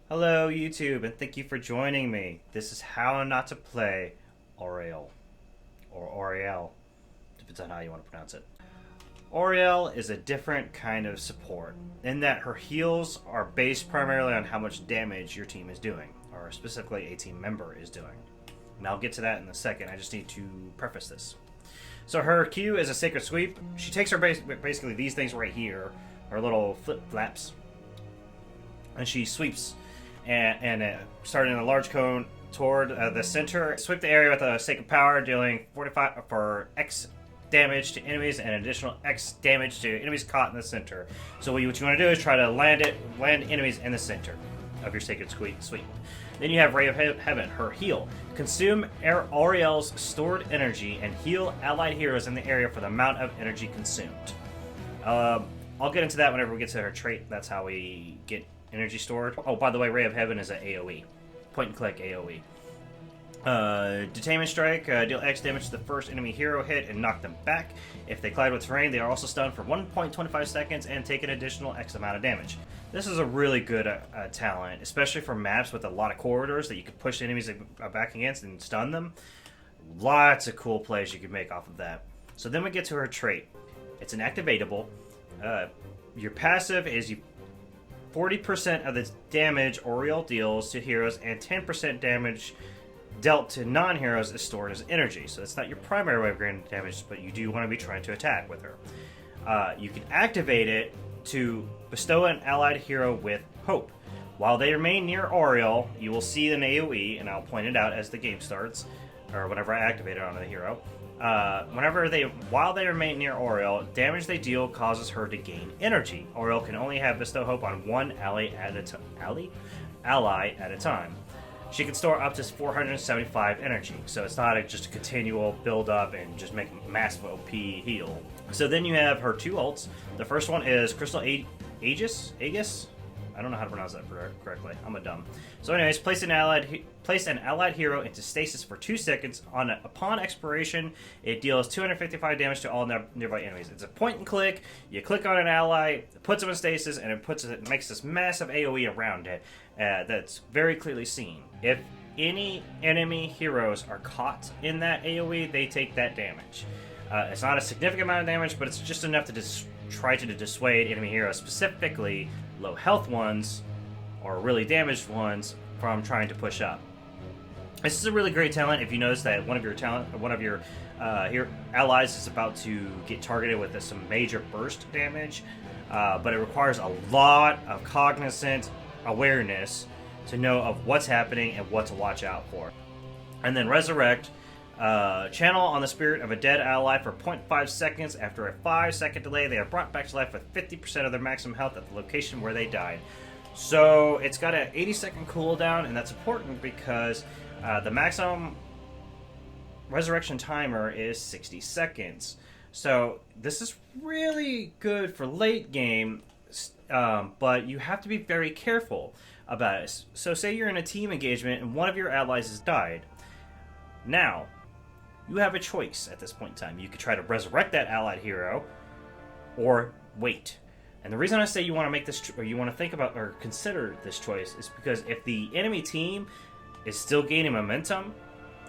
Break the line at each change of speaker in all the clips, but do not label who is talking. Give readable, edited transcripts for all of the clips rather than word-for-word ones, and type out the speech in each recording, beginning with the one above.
Hello YouTube, and thank you for joining me. This is How Not to Play Auriel, or Auriel, depends on how you want to pronounce it. Auriel is a different kind of support, in that her heals are based primarily on how much damage your team is doing, or specifically a team member is doing. And I'll get to that in a second, I just need to preface this. So her Q is a Sacred Sweep. She takes her basically these things right here, her little flip flaps, and she sweeps and starting in a large cone toward the center. Sweep the area with a Sacred Power, dealing 45 for X damage to enemies and additional X damage to enemies caught in the center. So what you want to do is try to land enemies in the center of your Sacred Sweep. Then you have Ray of Heaven, her heal. Consume Auriel's stored energy and heal allied heroes in the area for the amount of energy consumed. I'll get into that whenever we get to her trait. That's how we get energy stored. Oh, by the way, Ray of Heaven is an AoE. Point and click AoE. Detainment Strike, deal X damage to the first enemy hero hit and knock them back. If they collide with terrain, they are also stunned for 1.25 seconds and take an additional X amount of damage. This is a really good talent, especially for maps with a lot of corridors that you could push enemies back against and stun them. Lots of cool plays you can make off of that. So then we get to her trait. It's an activatable. Your passive is 40% of the damage Auriel deals to heroes and 10% damage dealt to non-heroes is stored as energy. So that's not your primary way of granting damage, but you do want to be trying to attack with her. You can activate it to bestow an allied hero with Hope. While they remain near Auriel, you will see an AoE, and I'll point it out as the game starts, or whenever I activate it on the hero. While they remain near Auriel, damage they deal causes her to gain energy. Auriel can only have bestow hope on one ally at a time. She can store up to 475 energy, so it's not just a continual build up and just make massive OP heal. So then you have her two ults. The first one is Crystal Aegis. I don't know how to pronounce that correctly. I'm a dumb. So anyways, place an allied hero into stasis for 2 seconds. Upon expiration, it deals 255 damage to all nearby enemies. It's a point and click. You click on an ally, it puts them in stasis, and it makes this massive AoE around it that's very clearly seen. If any enemy heroes are caught in that AoE, they take that damage. It's not a significant amount of damage, but it's just enough to try to dissuade enemy heroes, specifically low health ones or really damaged ones, from trying to push up. This is a really great talent if you notice that one of your allies is about to get targeted with some major burst damage, but it requires a lot of cognizant awareness to know of what's happening and what to watch out for. And then Resurrect. Channel on the spirit of a dead ally for 0.5 seconds. After a 5-second delay, they are brought back to life with 50% of their maximum health at the location where they died. So it's got an 80-second cooldown, and that's important because the maximum resurrection timer is 60 seconds. So this is really good for late game, but you have to be very careful about it. So say you're in a team engagement and one of your allies has died. Now, you have a choice at this point in time. You could try to resurrect that allied hero, or wait. And the reason I say you want to make this, or you want to think about or consider this choice, is because if the enemy team is still gaining momentum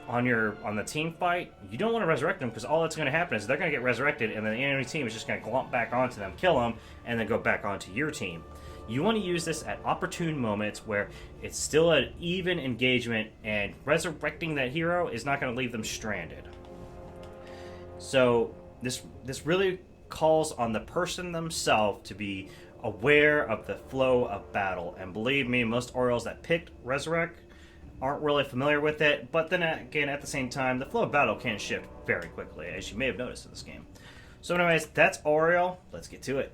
on the team fight, you don't want to resurrect them, because all that's going to happen is they're going to get resurrected, and then the enemy team is just going to glomp back onto them, kill them, and then go back onto your team. You want to use this at opportune moments where it's still an even engagement, and resurrecting that hero is not going to leave them stranded. So this really calls on the person themselves to be aware of the flow of battle. And believe me, most Auriels that picked Resurrect aren't really familiar with it. But then again, at the same time, the flow of battle can shift very quickly, as you may have noticed in this game. So anyways, that's Auriel. Let's get to it.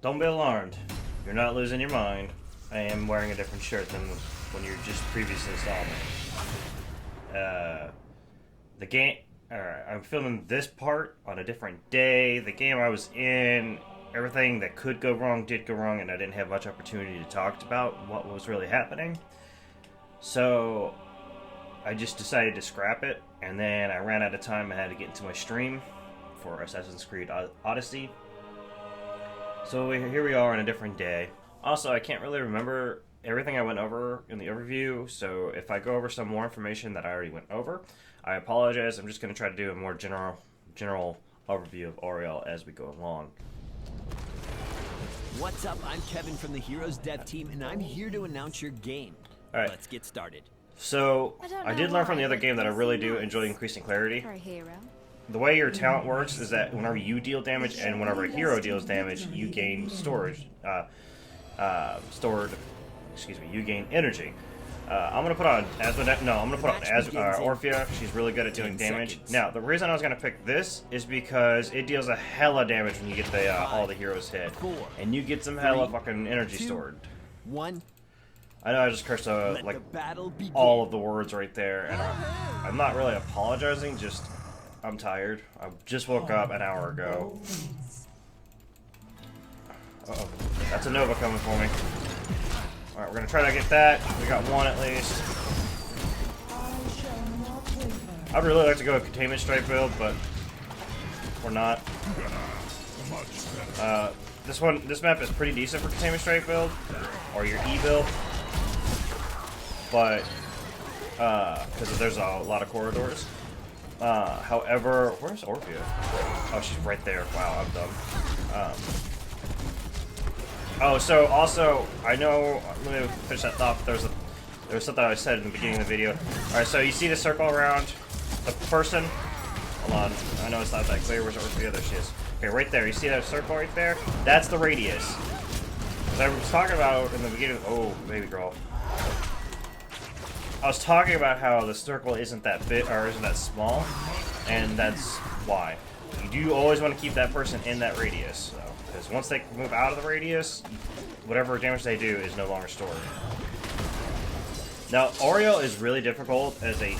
Don't be alarmed. You're not losing your mind. I am wearing a different shirt than when you just previously saw me. The game... I'm filming this part on a different day. The game I was in, everything that could go wrong did go wrong, and I didn't have much opportunity to talk about what was really happening. So I just decided to scrap it, and then I ran out of time. I had to get into my stream for Assassin's Creed Odyssey. So here we are on a different day. Also, I can't really remember everything I went over in the overview, so if I go over some more information that I already went over, I apologize. I'm just going to try to do a more general overview of Auriel as we go along.
What's up? I'm Kevin from the Heroes Dev Team, and I'm here to announce your game.
Alright.
Let's get started.
So, I did learn from the other game that I really do enjoy increasing clarity.
For a hero.
The way your talent works is that whenever you deal damage and whenever a hero deals damage, you gain you gain energy. I'm gonna put on Orphea. She's really good at doing damage. Now, the reason I was gonna pick this is because it deals a hella damage when you get the all the heroes hit, and you get some hella fucking energy stored.
1.
I know I just cursed like all of the words right there, and I'm not really apologizing. Just I'm tired. I just woke up an hour ago. Uh-oh. That's a Nova coming for me. Alright, we're gonna try to get that. We got one at least. I'd really like to go with Containment Strike build, but we're not. This map is pretty decent for Containment Strike build, or your E build. But, because there's a lot of corridors. However, where's Orphea? Oh, she's right there. Wow, I'm dumb. Oh, so also, I know, let me finish that thought, there was something I said in the beginning of the video. Alright, so you see the circle around the person? Hold on, I know it's not that clear. Where's Orphea? There she is. Okay, right there. You see that circle right there? That's the radius. As I was talking about in the beginning, oh, baby girl. I was talking about how the circle isn't that big, or isn't that small, and that's why. You do always want to keep that person in that radius, though, because once they move out of the radius, whatever damage they do is no longer stored. Now, Auriel is really difficult as a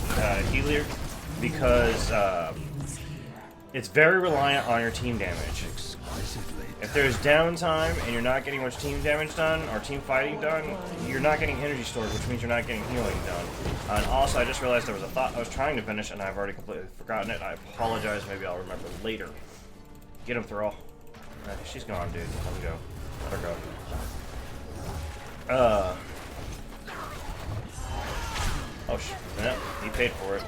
healer because it's very reliant on your team damage. If there's downtime and you're not getting much team damage done or team fighting done, you're not getting energy stored, which means you're not getting healing done. And also, I just realized there was a thought I was trying to finish and I've already completely forgotten it. I apologize. Maybe I'll remember later. Get him, Thrall. She's gone, dude. Let me go. Let her go. Oh, yeah, he paid for it.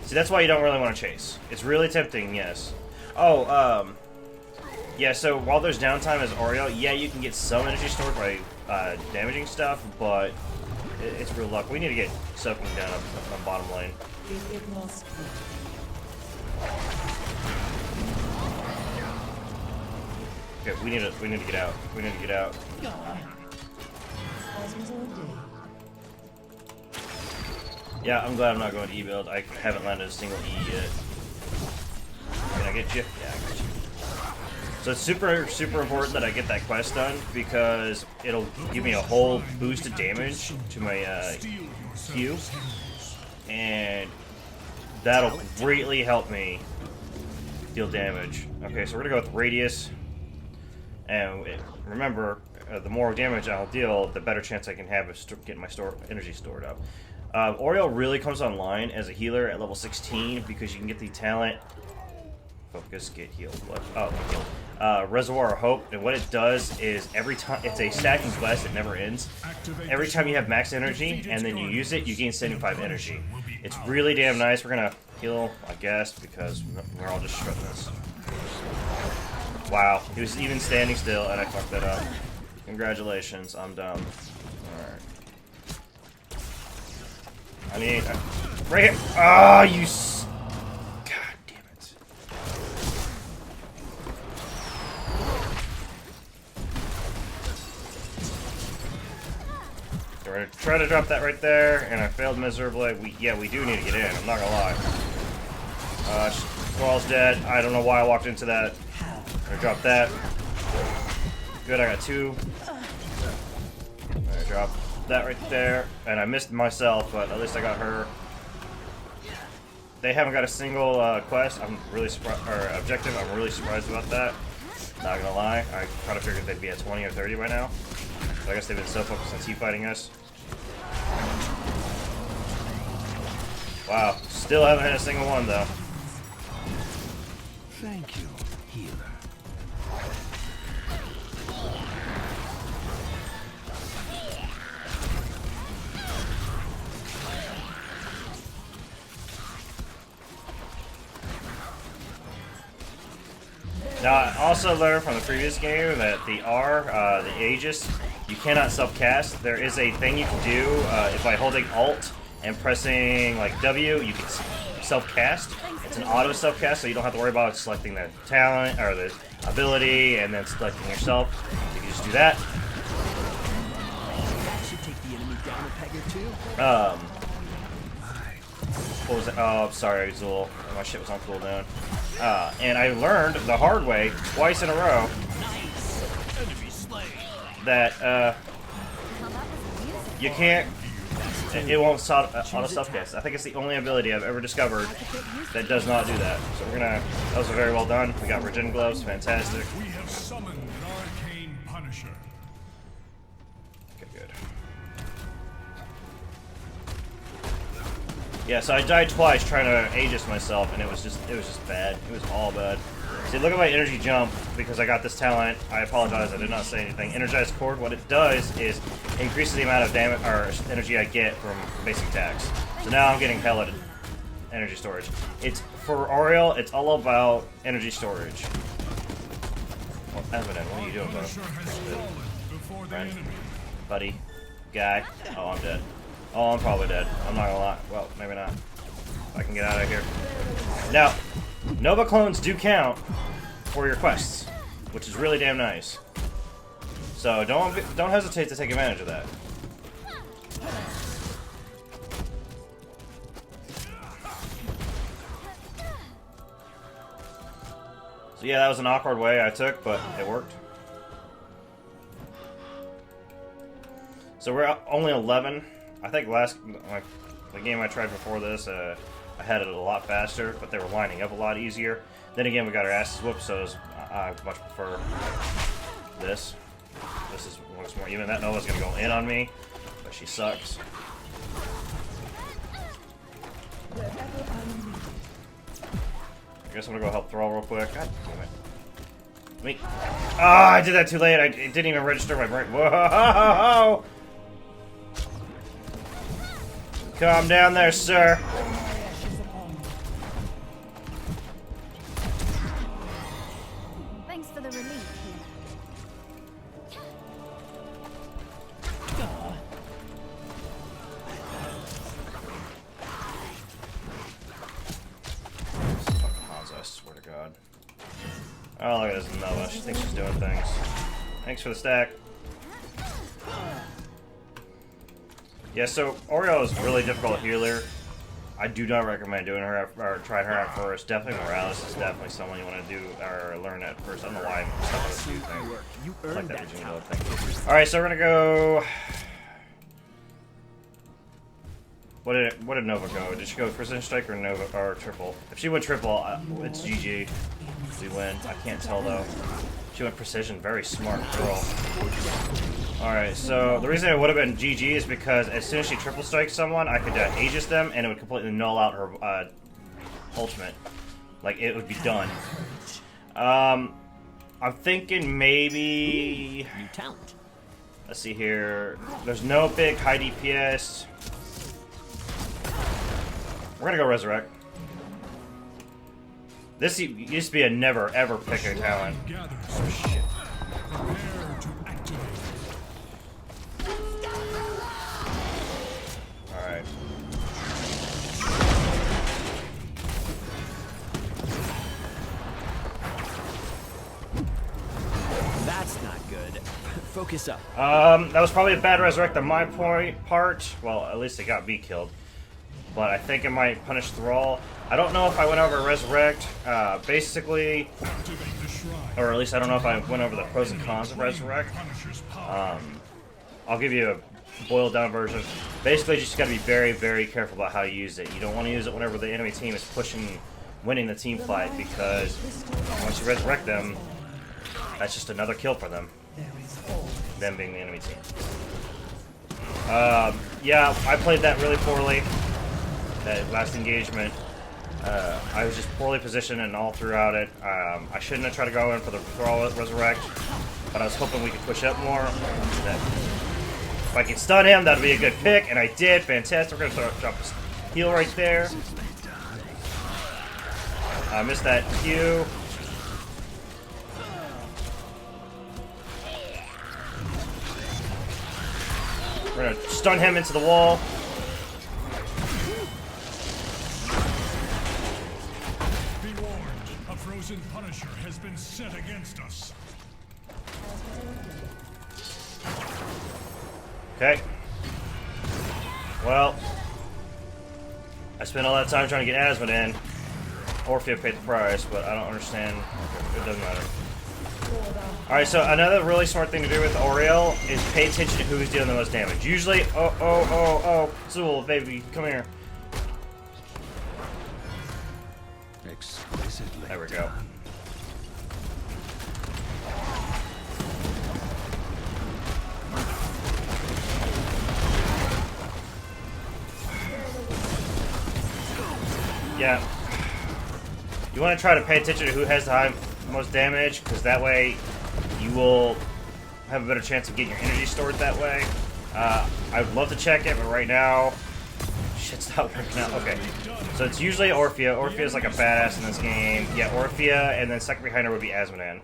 See, that's why you don't really want to chase. It's really tempting, yes. Oh, yeah, so while there's downtime as Auriel, yeah, you can get some energy stored by damaging stuff, but it's real luck. We need to get soaking down on bottom lane. Okay, we need to get out. We need to get out. Yeah, I'm glad I'm not going to E-build. I haven't landed a single E yet. Can I get you? Yeah, I got you. So it's super, super important that I get that quest done because it'll give me a whole boost of damage to my Q, and that'll greatly help me deal damage. Okay, so we're gonna go with Radius, and remember, the more damage I'll deal, the better chance I can have of getting my energy stored up. Auriel really comes online as a healer at level 16 because you can get the talent. Focus, get healed. What? Oh, healed. Reservoir of Hope, and what it does is every time it's a stacking quest, it never ends. Every time you have max energy and then you use it, you gain 75 energy. It's really damn nice. We're gonna heal, I guess, because we're all just strutting this. Wow, he was even standing still, and I fucked that up. Congratulations, I'm dumb. All right. I need right here. Ah, oh, you. We're gonna try to drop that right there, and I failed miserably. We do need to get in. I'm not gonna lie. Squall's dead. I don't know why I walked into that. I'm gonna drop that. Good, I got 2. I'm gonna drop that right there, and I missed myself, but at least I got her. They haven't got a single quest. I'm really surprised, or objective. I'm really surprised about that. Not gonna lie. I kind of figured they'd be at 20 or 30 by now. But I guess they've been so focused on team fighting us. Wow, still haven't hit a single one though.
Thank you, healer.
Now, I also learned from the previous game that the R, the Aegis, you cannot self-cast. There is a thing you can do if by holding Alt and pressing like W, you can self-cast. It's an auto self-cast, so you don't have to worry about selecting the talent or the ability and then selecting yourself. You can just do that.
That should take the enemy down a peg or two.
What was it? Oh, sorry, Zool. My shit was on cooldown. And I learned the hard way twice in a row that you can't. It won't auto self-cast. I think it's the only ability I've ever discovered that does not do that. So we're gonna. That was very well done. We got Regen gloves, fantastic.
We have summoned an arcane punisher.
Okay, good. Yeah, so I died twice trying to Aegis myself, and it was just bad. It was all bad. See, look at my energy jump because I got this talent. I apologize, I did not say anything. Energized Cord, what it does is increases the amount of damage or energy I get from basic attacks. So now I'm getting hella energy storage. It's for Auriel, it's all about energy storage. Well, Evident, what are you doing, bro? Friend, buddy, guy. Oh, I'm dead. Oh, I'm probably dead. I'm not gonna lie. Well, maybe not. I can get out of here. Now, Nova clones do count for your quests, which is really damn nice. So don't hesitate to take advantage of that. So yeah, that was an awkward way I took, but it worked. So we're only 11. I think the game I tried before this, I had it a lot faster, but they were lining up a lot easier. Then again, we got our asses whooped, so I much prefer this. This is much more even. That Nova's gonna go in on me, but she sucks. I guess I'm gonna go help Thrall real quick. God damn it. I did that too late. It didn't even register my brain. Whoa! Calm down there, sir.
Thanks for the relief.
Hanzo, I swear to God. Oh, look at this Nova. She thinks she's doing things. Thanks for the stack. Yeah, so Auriel is a really difficult healer. I do not recommend doing her or trying her at first. Definitely Morales is definitely someone you want to do or learn at first. I don't know why I'm stuck on this new thing.
You
I like
earned
that
that
Virginia
talent.
thing. All right, so we're gonna go. What did Nova go? Did she go Precision Strike or Nova or triple? If she went triple, it's GG. We win. I can't tell though. She went Precision. Very smart girl. Alright, so the reason it would have been GG is because as soon as she triple strikes someone, I could Aegis them and it would completely null out her ultimate. Like, it would be done. I'm thinking maybe...
New talent.
Let's see here. There's no big high DPS. We're gonna go Resurrect. This used to be a never ever pick a talent. Oh shit.
Prepare to activate.
Alright.
That's not good. Focus up.
That was probably a bad resurrect on my part. Well, at least it got me killed. But I think it might punish Thrall. I don't know if I went over Resurrect. Basically,
Activate the shrine.
or at least I don't know if I went over the pros and cons of Resurrect.
Punisher's power.
I'll give you a boiled down version. Basically, you just got to be very, very careful about how you use it. You don't want to use it whenever the enemy team is winning the team fight, because once you resurrect them, that's just another kill for them. Them being the enemy team. Yeah, I played that really poorly. That last engagement. I was just poorly positioned and all throughout it. I shouldn't have tried to go in for the Thrall Resurrect, but I was hoping we could push up more. If I could stun him, that'd be a good pick, and I did. Fantastic. We're gonna drop this heal right there. I missed that Q. We're gonna stun him into the wall.
Be warned, a frozen Punisher has been set against us.
Okay. Well, I spent all that time trying to get Asmod in. Orphea paid the price, but I don't understand. It doesn't matter. Alright, so another really smart thing to do with Auriel is pay attention to who's dealing the most damage. Usually, Zool, baby, come here.
Exquisitely
There we go.
done.
Yeah. You want to try to pay attention to who has the most damage, because that way you will have a better chance of getting your energy stored that way. I would love to check it, but right now, shit's not working out. Okay, so it's usually Orphea. Orphea is like a badass in this game. Yeah, Orphea, and then second behind her would be Asmodan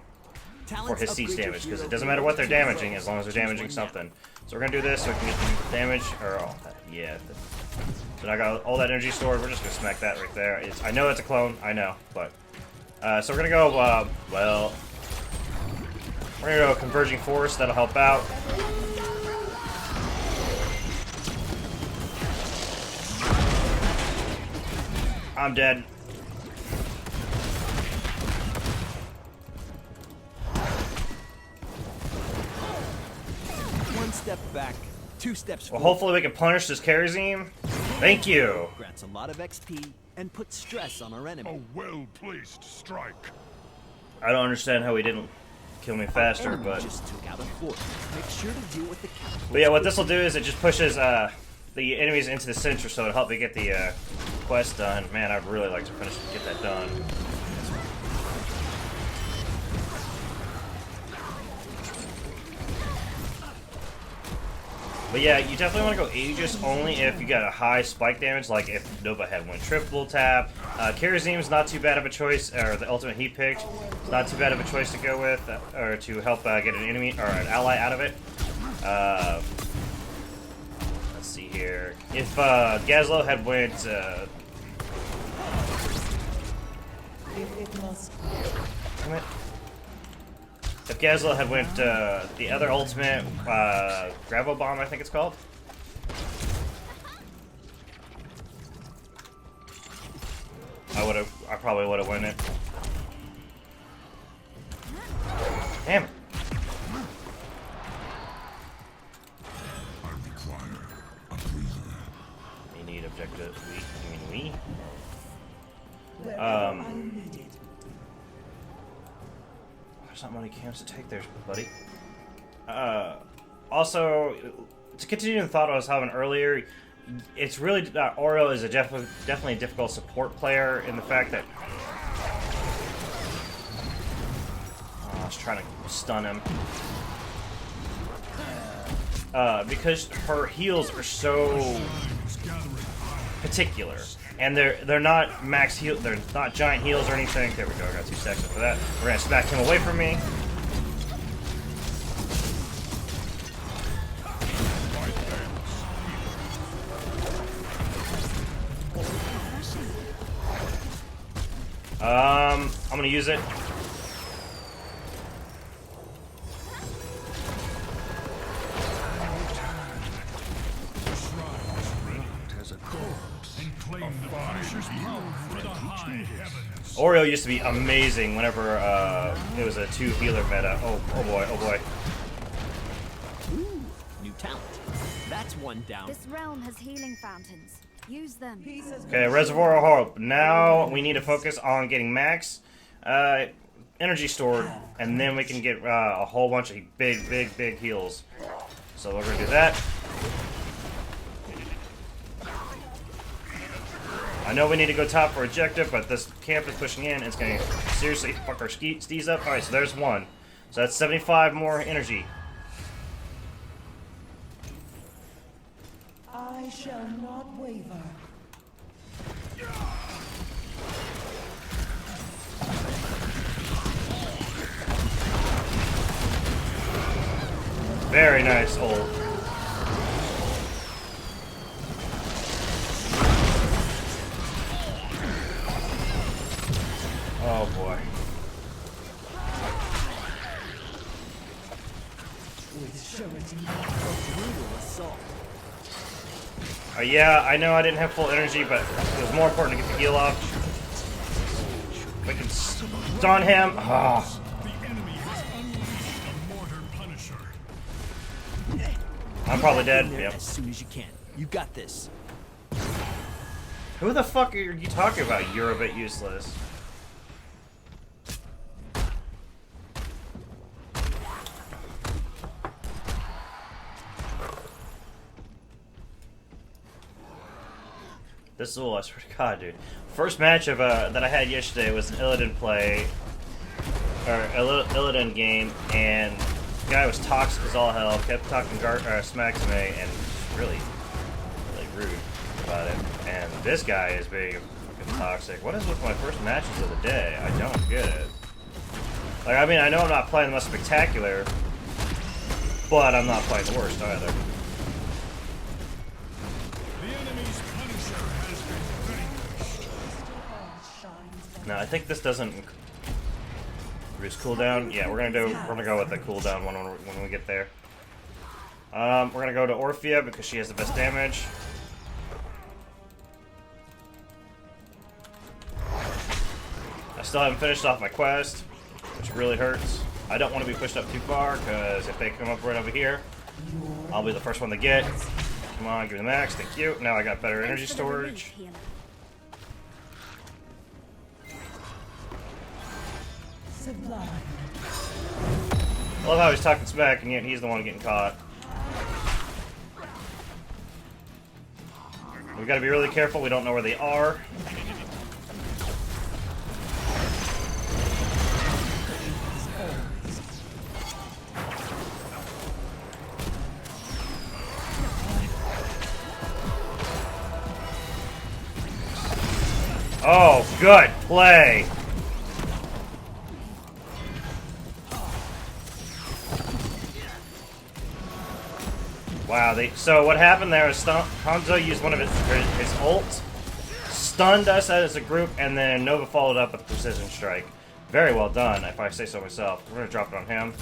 for his siege damage, because it doesn't matter what they're damaging as long as they're damaging something. So we're gonna do this so we can get the damage, or yeah. So I got all that energy stored. We're just gonna smack that right there. I know it's a clone, I know, but so we're gonna go. Well, we're gonna go Converging Force. That'll help out. I'm dead.
One step back, two steps
Well,
forward.
hopefully we can punish this Karazim. Thank you.
Grants a lot of XP and puts stress on our enemy.
A well-placed strike.
I don't understand how he didn't kill me faster,
Enemy
but
just took out a fort. Make sure to deal with the catapults.
yeah, what this will do is it just pushes the enemies into the center, so it'll help me get the quest done. Man, I'd really like to get that done. But yeah, you definitely want to go Aegis only if you got a high spike damage, like if Nova had one triple tap. Karazim's not too bad of a choice, or the ultimate he picked, it's not too bad of a choice to go with, or to help get an enemy or an ally out of it. Let's see here. If Gazlo had went, damn it. If Gazlo had went the other ultimate, Gravo Bomb, I think it's called. I probably would have won it. Damn it.
I require a breather.
We need objective. We. There's not many camps to take there, buddy. Also, to continue the thought I was having earlier, it's really Auriel is a definitely a difficult support player in the fact that I was trying to stun him because her heals are so particular. And they're not max heal. They're not giant heals or anything. There we go. I got 2 seconds for that. We're gonna smack him away from me. I'm gonna use it.
Claim the Punisher's power for the high heavens.
Auriel used to be amazing whenever it was a 2 healer meta. Oh boy, oh boy.
Ooh, new talent. That's one down.
This realm has healing fountains. Use them.
Okay, Reservoir of Hope. Now we need to focus on getting max energy stored, and then we can get a whole bunch of big heals. So we're gonna do that. I know we need to go top for objective, but this camp is pushing in. It's going to seriously fuck our steez up. Alright, so there's one. So that's 75 more energy.
I shall not waver.
Very nice ult.
with surety.
Brutal assault.
Yeah, I know I didn't have full energy, but it was more important to get the heal off. If I can stun him. Oh.
The enemy has unleashed a mortar punisher.
I'm probably dead.
In there
Yep.
as soon as you can. You got this.
Who the fuck are you talking about? You're a bit useless. This is all, I swear to God, dude. First match of that I had yesterday was an Illidan play, or Illidan game, and the guy was toxic as all hell, kept talking smack to me, and really rude about it. And this guy is being fucking toxic. What is with my first matches of the day? I don't get it. Like, I mean, I know I'm not playing the most spectacular, but I'm not playing the worst either.
The enemy's punisher has been vanquished.
Now I think this doesn't reduce cooldown. Yeah, we're gonna go with the cooldown one when we get there. We're gonna go to Orphea because she has the best damage. I still haven't finished off my quest, which really hurts. I don't want to be pushed up too far because if they come up right over here, I'll be the first one to get. Come on, give me the max. Thank you. Now I got better energy
Thanks for the relief,
storage.
healer.
Sublime.
I love how he's talking smack and yet he's the one getting caught. We gotta be really careful, we don't know where they are. Oh, good play! Wow, so what happened there is Hanzo used one of his ult, stunned us as a group, and then Nova followed up with a precision strike. Very well done, if I say so myself. We're gonna drop it on him.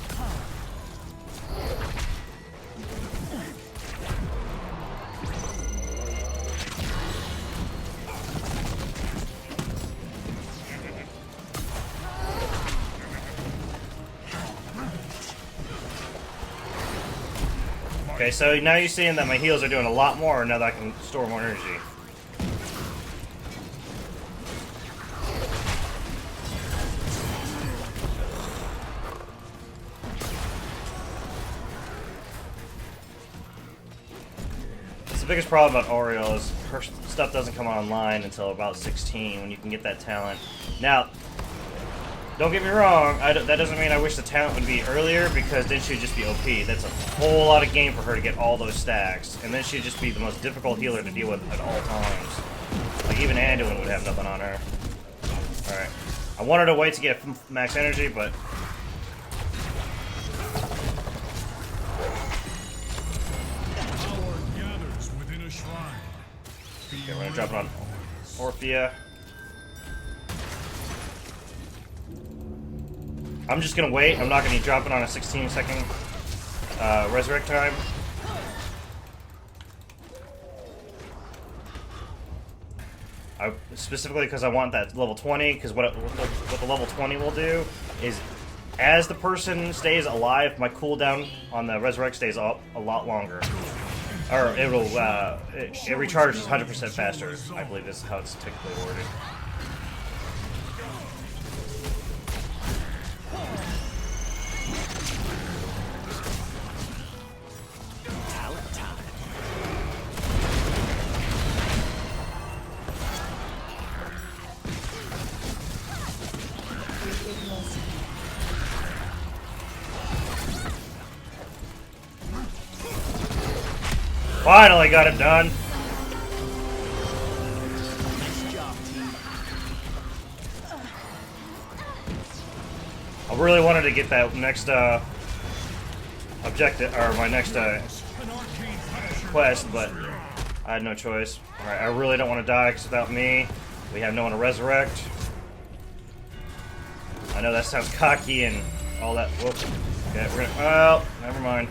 Okay, so now you're seeing that my heals are doing a lot more now that I can store more energy. That's the biggest problem about Auriel is her stuff doesn't come online until about 16 when you can get that talent. Now, don't get me wrong, that doesn't mean I wish the talent would be earlier, because then she'd just be OP. That's a whole lot of game for her to get all those stacks, and then she'd just be the most difficult healer to deal with at all times. Like, even Anduin would have nothing on her. Alright. I wanted to wait to get max energy, but...
Power gathers within a shrine.
Okay, we're gonna drop it on Orphea. I'm just gonna wait. I'm not gonna drop it on a 16-second resurrect time. Specifically because I want that level 20. Because what the level 20 will do is, as the person stays alive, my cooldown on the resurrect stays up a lot longer. Or it recharges 100% faster. I believe this is how it's typically worded. Finally got it done.
Nice job, team.
I really wanted to get that next objective, or my next quest, but I had no choice. Alright, I really don't want to die, because without me, we have no one to resurrect. I know that sounds cocky and all that. Whoop. Okay, we're gonna. Well, never mind.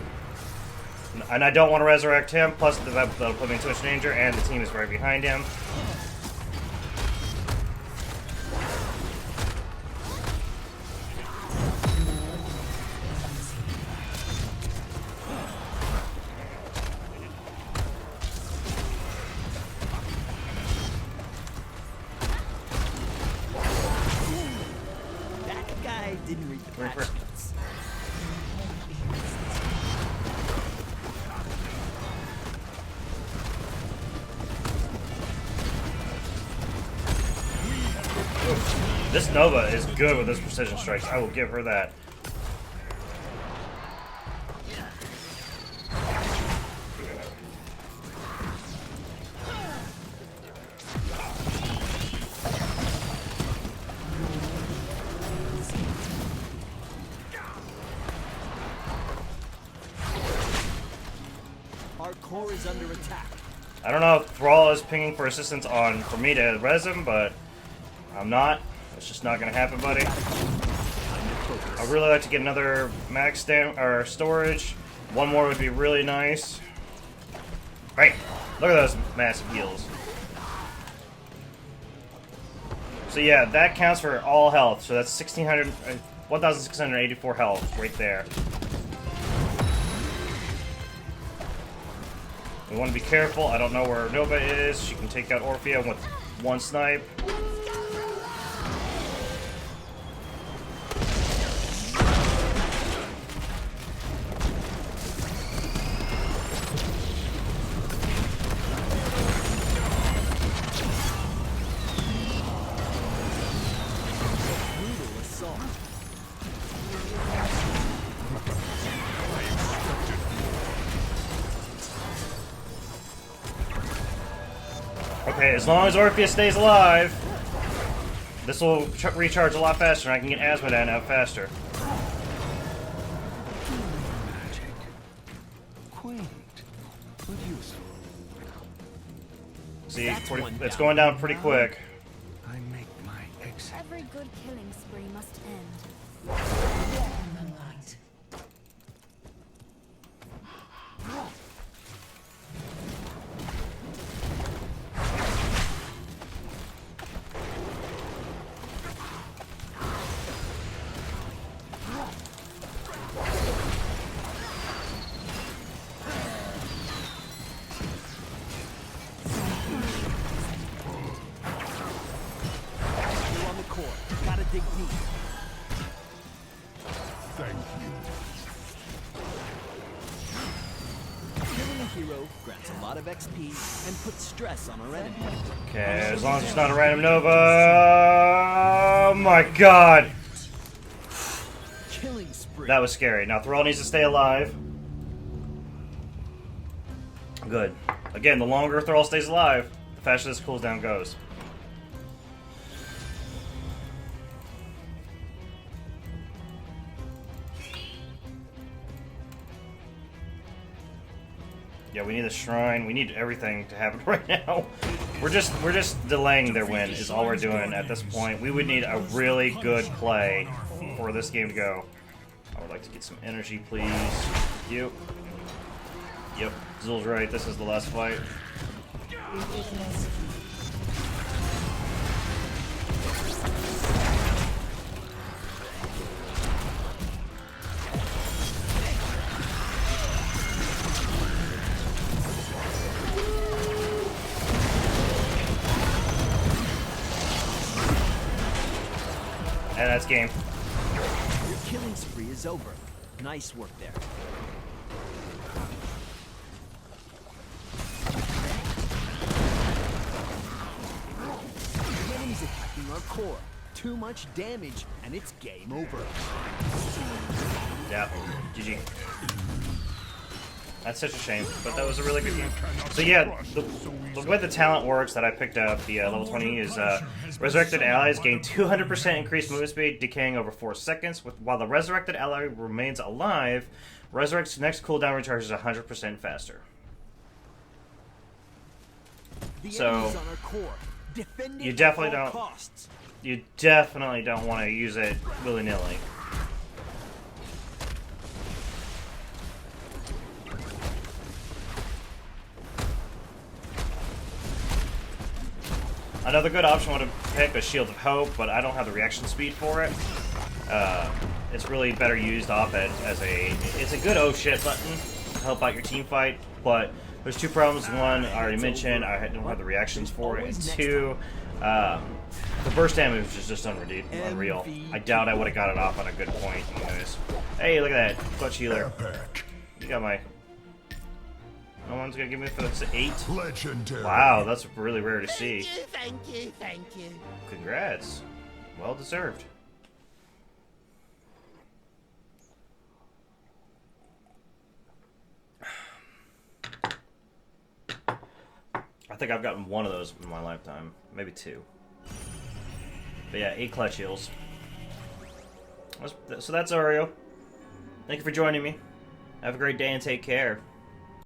And I don't want to resurrect him, plus that'll put me in too much danger, and the team is right behind him.
That guy didn't read the patch
Reaper.
notes.
This Nova is good with his precision strikes. I will give her that.
Our core is under attack.
I don't know if Thrall is pinging for assistance for me to res him, but I'm not. It's just not gonna happen, buddy. I'd really like to get another max or storage. One more would be really nice. Right, look at those massive heals. So yeah, that counts for all health. So that's 1,684 health right there. We want to be careful. I don't know where Nova is. She can take out Orphea with one snipe.
Brutal assault.
Okay, as long as Orphea stays alive, this will recharge a lot faster, and I can get Asmodan out faster.
Magic. Quaint, but useful.
See,
That's one
it's
down.
going down pretty quick.
I make my exit.
Every good killing spree must end.
In the light.
You're on the core. Gotta dig deep.
Thank you.
Killing a hero grants a lot of XP and puts stress on our enemy.
Okay, as long as it's not a random Nova. Oh my god!
Killing spree.
That was scary. Now Thrall needs to stay alive. Good. Again, the longer Thrall stays alive, the faster this cooldown goes. Yeah, we need a shrine. We need everything to happen right now. We're just delaying their win is all we're doing at this point. We would need a really good play for this game to go. I would like to get some energy, please. Yep. Yep. Zul's right. This is the last fight. And that's game.
Your killing spree is over. Nice work there. The enemy's attacking our core. Too much damage, and it's game over.
Yeah. GG. That's such a shame, but that was a really good game. So yeah, the way the talent works that I picked up, the level 20, is Resurrected Allies gain 200% increased movement speed, decaying over 4 seconds. While the Resurrected Ally remains alive, Resurrect's next cooldown recharges 100% faster.
The
So,
enemy's on our core. Defend it
you definitely
at all
don't-
costs.
You definitely don't want to use it willy-nilly. Another good option would have picked a Shield of Hope, but I don't have the reaction speed for it. It's really better used off as a... It's a good oh shit button to help out your team fight, but there's two problems. One, I already mentioned, I don't have the reactions for it. And two, the burst damage is just unreal. I doubt I would have got it off on a good point. Anyways. Hey, look at that. Clutch healer. You got my... No one's gonna give me for this 8?
Legendary.
Wow, that's really rare to see.
Thank you.
Congrats. Well deserved. I think I've gotten one of those in my lifetime. Maybe 2. But yeah, 8 clutch heals. So that's Auriel. Thank you for joining me. Have a great day and take care.